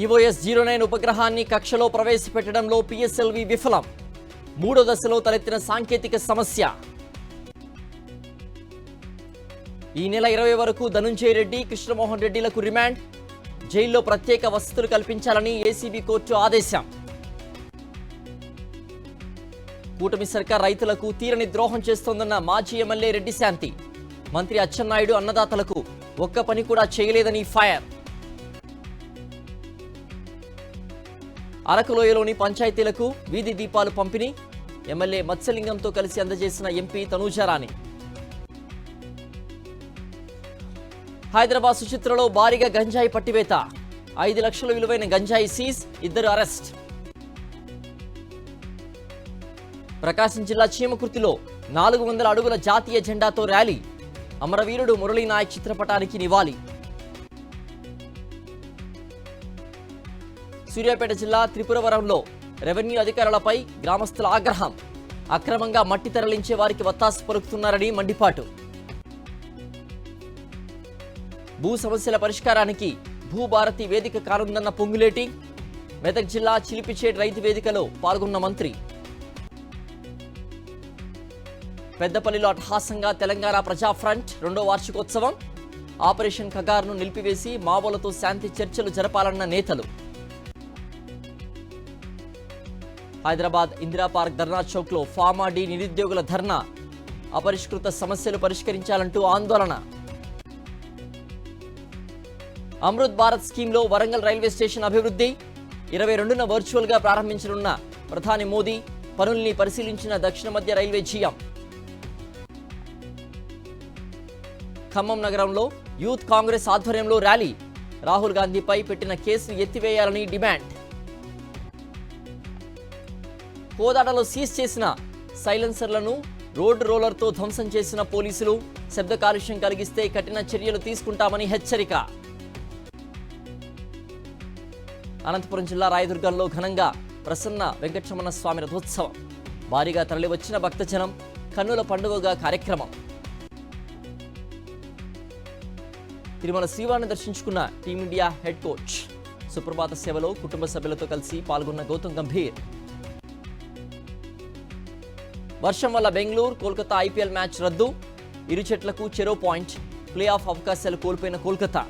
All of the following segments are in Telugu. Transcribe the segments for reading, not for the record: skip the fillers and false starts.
EOS-09 ఉపగ్రహాన్ని కక్షలో ప్రవేశపెట్టడంలో PSLV విఫలం. మూడో దశలో తలెత్తిన సాంకేతిక సమస్య. ఈ నెల 20 వరకు ధనుంజయ రెడ్డి, కృష్ణమోహన్ రెడ్డిలకు రిమాండ్. జైల్లో ప్రత్యేక వసతులు కల్పించాలని ACB కోర్టు ఆదేశం. కూటమి సర్కార్ రైతులకు తీరని ద్రోహం చేస్తోందన్న మాజీ ఎమ్మెల్యే రెడ్డి శాంతి. మంత్రి అచ్చెన్నాయుడు అన్నదాతలకు ఒక్క పని కూడా చేయలేదని ఫైర్. అరకులోయలోని పంచాయతీలకు వీధి దీపాలు పంపిణీ. ఎమ్మెల్యే మత్స్యలింగంతో కలిసి అందజేసిన ఎంపీ తనూజారాణి. హైదరాబాద్ సుచిత్రలో భారీగా గంజాయి పట్టివేత. 5 లక్షల విలువైన గంజాయి సీజ్, 2 అరెస్ట్. ప్రకాశం జిల్లా చీమకుర్తిలో 400 అడుగుల జాతీయ జెండాతో ర్యాలీ. అమరవీరుడు మురళీనాయక్ చిత్రపటానికి నివాళి. సూర్యాపేట జిల్లా త్రిపురవరంలో రెవెన్యూ అధికారులపై గ్రామస్తుల ఆగ్రహం. అక్రమంగా మట్టి తరలించే వారికి వత్తాసు పలుకుతున్నారని మండిపాటు. భూ సమస్యల పరిష్కారానికి భూభారతి వేదిక కానుందన్న పొంగులేటి. మెదక్ జిల్లా చిలిపిచేడ్ రైతు వేదికలో పాల్గొన్న మంత్రి. పెద్దపల్లిలో అట్టహాసంగా తెలంగాణ ప్రజా ఫ్రంట్ 2వ వార్షికోత్సవం. ఆపరేషన్ ఖగార్ను నిలిపివేసి మావోలతో శాంతి చర్చలు జరపాలన్న నేతలు. హైదరాబాద్ ఇందిరా పార్క్ ధర్నా చౌక్లో ఫార్మా డి నిరుద్యోగుల ధర్నా. అపరిష్కృత సమస్యలు పరిష్కరించాలంటూ ఆందోళన. అమృత్ భారత్ స్కీమ్లో వరంగల్ రైల్వే స్టేషన్ అభివృద్ధి. 22న వర్చువల్గా ప్రారంభించనున్న ప్రధాని మోదీ. పనుల్ని పరిశీలించిన దక్షిణ మధ్య రైల్వే జీఎం. ఖమ్మం నగరంలో యూత్ కాంగ్రెస్ ఆధ్వర్యంలో ర్యాలీ. రాహుల్ గాంధీపై పెట్టిన కేసును ఎత్తివేయాలని డిమాండ్. కోదాడలో సీజ్ చేసిన సైలెన్సర్లను రోడ్ రోలర్తో ధ్వంసం చేసిన పోలీసులు. శబ్ద కాలుష్యం కలిగిస్తే కఠిన చర్యలు తీసుకుంటామని హెచ్చరిక. అనంతపురం జిల్లా రాయదుర్గంలో ఘనంగా ప్రసన్న వెంకటరమణ స్వామి రథోత్సవం. భారీగా తరలివచ్చిన భక్తజనం. కన్నుల పండుగగా కార్యక్రమం. తిరుమల శ్రీవారిని దర్శించుకున్న టీమిండియా హెడ్ కోచ్. సుప్రభాత సేవలో కుటుంబ సభ్యులతో కలిసి పాల్గొన్న గౌతమ్ గంభీర్. వర్షం వల్ల బెంగళూరు కోల్కతా IPL మ్యాచ్ రద్దు. ఇరు జట్లకు చెరో పాయింట్. ప్లే ఆఫ్ అవకాశాలు కోల్పోయిన కోల్కతా.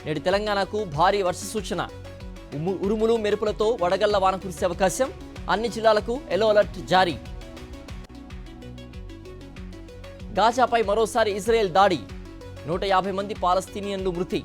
నేడు తెలంగాణకు భారీ వర్ష సూచన. ఉరుములు మెరుపులతో వడగళ్ల వాన కురిసే అవకాశం. అన్ని జిల్లాలకు ఎల్లో అలర్ట్ జారీ. గాజాపై మరోసారి ఇజ్రాయెల్ దాడి. 150 మంది పాలస్తీనియన్లు మృతి.